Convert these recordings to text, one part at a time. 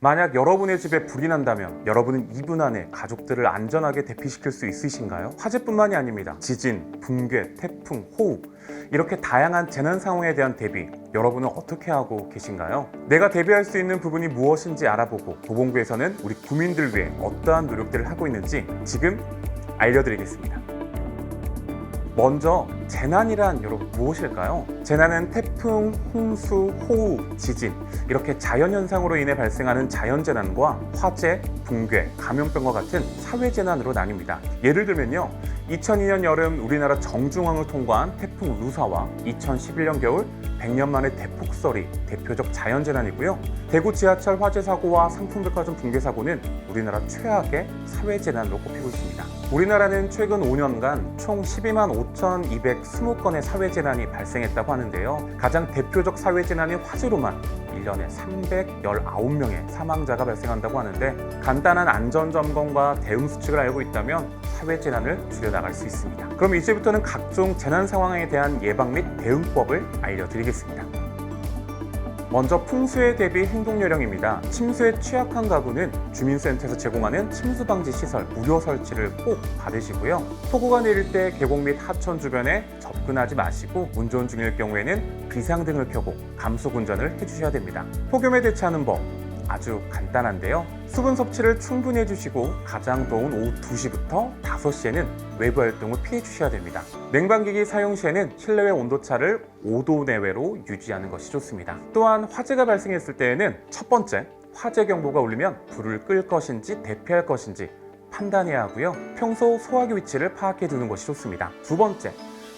만약 여러분의 집에 불이 난다면 여러분은 2분 안에 가족들을 안전하게 대피시킬 수 있으신가요? 화재뿐만이 아닙니다. 지진, 붕괴, 태풍, 호우 이렇게 다양한 재난 상황에 대한 대비 여러분은 어떻게 하고 계신가요? 내가 대비할 수 있는 부분이 무엇인지 알아보고 도봉구에서는 우리 구민들 위해 어떠한 노력들을 하고 있는지 지금 알려드리겠습니다. 먼저 재난이란 여러분 무엇일까요? 재난은 태풍, 홍수, 호우, 지진 이렇게 자연현상으로 인해 발생하는 자연재난과 화재, 붕괴, 감염병과 같은 사회재난으로 나뉩니다. 예를 들면요 2002년 여름 우리나라 정중앙을 통과한 태풍 루사와 2011년 겨울 100년 만에 대폭설이 대표적 자연재난이고요. 대구 지하철 화재 사고와 상품백화점 붕괴 사고는 우리나라 최악의 사회재난으로 꼽히고 있습니다. 우리나라는 최근 5년간 총 12만 5,220건의 사회재난이 발생했다고 하는데요. 가장 대표적 사회재난인 화재로만 1년에 319명의 사망자가 발생한다고 하는데 간단한 안전점검과 대응 수칙을 알고 있다면 사회재난을 줄여나갈 수 있습니다. 그럼 이제부터는 각종 재난 상황에 대한 예방 및 대응법을 알려드리겠습니다. 먼저 풍수에 대비 행동 요령입니다. 침수에 취약한 가구는 주민센터에서 제공하는 침수 방지 시설 무료 설치를 꼭 받으시고요. 폭우가 내릴 때 계곡 및 하천 주변에 접근하지 마시고 운전 중일 경우에는 비상등을 켜고 감속 운전을 해주셔야 됩니다. 폭염에 대처하는 법 아주 간단한데요. 수분 섭취를 충분히 해주시고 가장 더운 오후 2시부터 5시에는 외부 활동을 피해 주셔야 됩니다. 냉방기기 사용 시에는 실내외 온도차를 5도 내외로 유지하는 것이 좋습니다. 또한 화재가 발생했을 때에는 첫 번째, 화재 경보가 울리면 불을 끌 것인지 대피할 것인지 판단해야 하고요. 평소 소화기 위치를 파악해 두는 것이 좋습니다. 두 번째,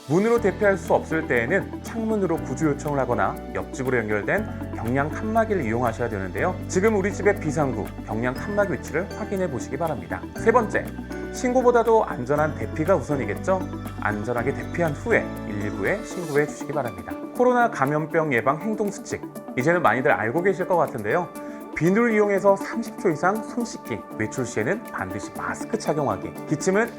문으로 대피할 수 없을 때에는 창문으로 구조 요청을 하거나 옆집으로 연결된 경량 칸막이를 이용하셔야 되는데요. 지금 우리 집의 비상구, 경량 칸막이 위치를 확인해 보시기 바랍니다. 세 번째, 신고보다도 안전한 대피가 우선이겠죠? 안전하게 대피한 후에 119에 신고해 주시기 바랍니다. 코로나 감염병 예방 행동 수칙, 이제는 많이들 알고 계실 것 같은데요. 비누를 이용해서 30초 이상 손 씻기, 외출 시에는 반드시 마스크 착용하기, 기침은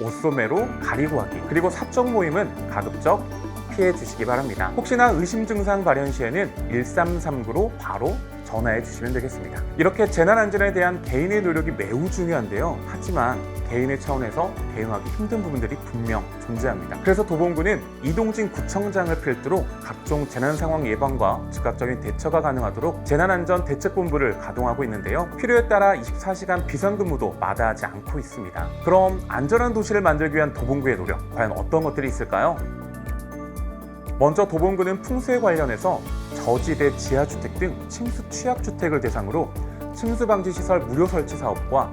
옷소매로 가리고 하기, 그리고 사적 모임은 가급적 피해 주시기 바랍니다. 혹시나 의심 증상 발현 시에는 1339로 바로 전화해 주시면 되겠습니다. 이렇게 재난안전에 대한 개인의 노력이 매우 중요한데요. 하지만 개인의 차원에서 대응하기 힘든 부분들이 분명 존재합니다. 그래서 도봉구는 이동진 구청장을 필두로 각종 재난상황 예방과 즉각적인 대처가 가능하도록 재난안전대책본부를 가동하고 있는데요. 필요에 따라 24시간 비상근무도 마다하지 않고 있습니다. 그럼 안전한 도시를 만들기 위한 도봉구의 노력, 과연 어떤 것들이 있을까요? 먼저 도봉구는 풍수에 관련해서 저지대 지하주택 등 침수 취약주택을 대상으로 침수방지시설 무료 설치 사업과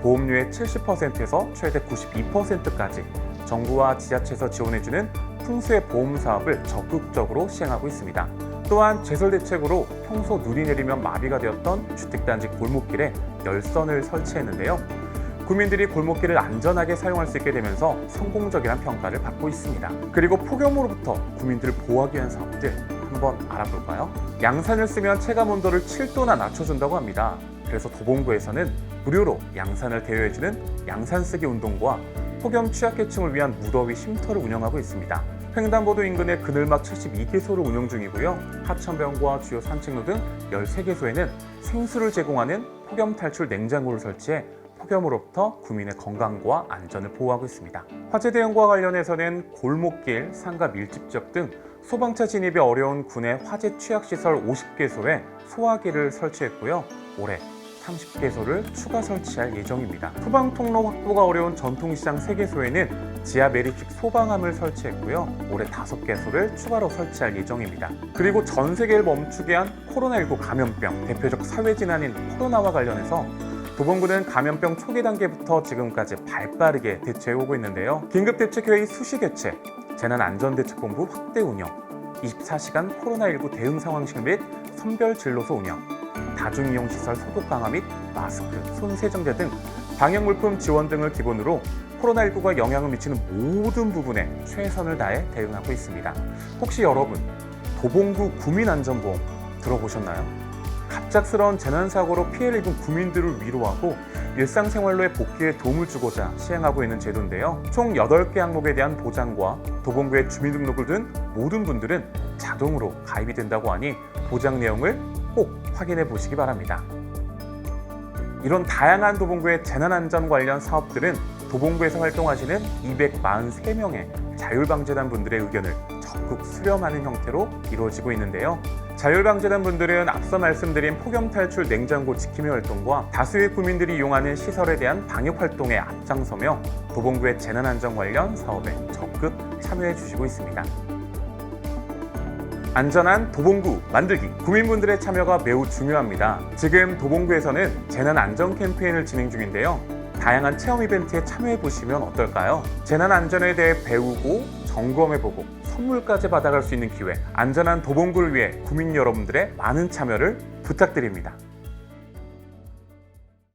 보험료의 70%에서 최대 92%까지 정부와 지자체에서 지원해주는 풍수의 보험 사업을 적극적으로 시행하고 있습니다. 또한 제설대책으로 평소 눈이 내리면 마비가 되었던 주택단지 골목길에 열선을 설치했는데요. 구민들이 골목길을 안전하게 사용할 수 있게 되면서 성공적이라는 평가를 받고 있습니다. 그리고 폭염으로부터 구민들을 보호하기 위한 사업들 한번 알아볼까요? 양산을 쓰면 체감 온도를 7도나 낮춰준다고 합니다. 그래서 도봉구에서는 무료로 양산을 대여해주는 양산 쓰기 운동과 폭염 취약계층을 위한 무더위 쉼터를 운영하고 있습니다. 횡단보도 인근의 그늘막 72개소를 운영 중이고요. 하천변과 주요 산책로 등 13개소에는 생수를 제공하는 폭염 탈출 냉장고를 설치해 폭염으로부터 구민의 건강과 안전을 보호하고 있습니다. 화재 대응과 관련해서는 골목길, 상가 밀집 지역 등 소방차 진입이 어려운 군의 화재 취약시설 50개소에 소화기를 설치했고요. 올해 30개소를 추가 설치할 예정입니다. 소방통로 확보가 어려운 전통시장 3개소에는 지하 매립식 소방함을 설치했고요. 올해 5개소를 추가로 설치할 예정입니다. 그리고 전 세계를 멈추게 한 코로나19 감염병, 대표적 사회재난인 코로나와 관련해서 도봉구는 감염병 초기 단계부터 지금까지 발빠르게 대처해오고 있는데요. 긴급대책회의 수시 개최, 재난안전대책본부 확대 운영, 24시간 코로나19 대응 상황실 및 선별 진로소 운영, 다중이용시설 소독 강화 및 마스크, 손 세정제 등 방역물품 지원 등을 기본으로 코로나19가 영향을 미치는 모든 부분에 최선을 다해 대응하고 있습니다. 혹시 여러분, 도봉구 구민안전보험 들어보셨나요? 갑작스러운 재난사고로 피해를 입은 구민들을 위로하고 일상생활로의 복귀에 도움을 주고자 시행하고 있는 제도인데요. 총 8개 항목에 대한 보장과 도봉구에 주민등록을 둔 모든 분들은 자동으로 가입이 된다고 하니 보장 내용을 꼭 확인해 보시기 바랍니다. 이런 다양한 도봉구의 재난안전 관련 사업들은 도봉구에서 활동하시는 243명의 자율방재단 분들의 의견을 적극 수렴하는 형태로 이루어지고 있는데요. 자율방재단 분들은 앞서 말씀드린 폭염탈출 냉장고 지킴이 활동과 다수의 구민들이 이용하는 시설에 대한 방역 활동에 앞장서며 도봉구의 재난안전 관련 사업에 적극 참여해 주시고 있습니다. 안전한 도봉구 만들기, 구민분들의 참여가 매우 중요합니다. 지금 도봉구에서는 재난안전 캠페인을 진행 중인데요. 다양한 체험 이벤트에 참여해 보시면 어떨까요? 재난안전에 대해 배우고 점검해보고 선물까지 받아갈 수 있는 기회, 안전한 도봉구를 위해 구민 여러분들의 많은 참여를 부탁드립니다.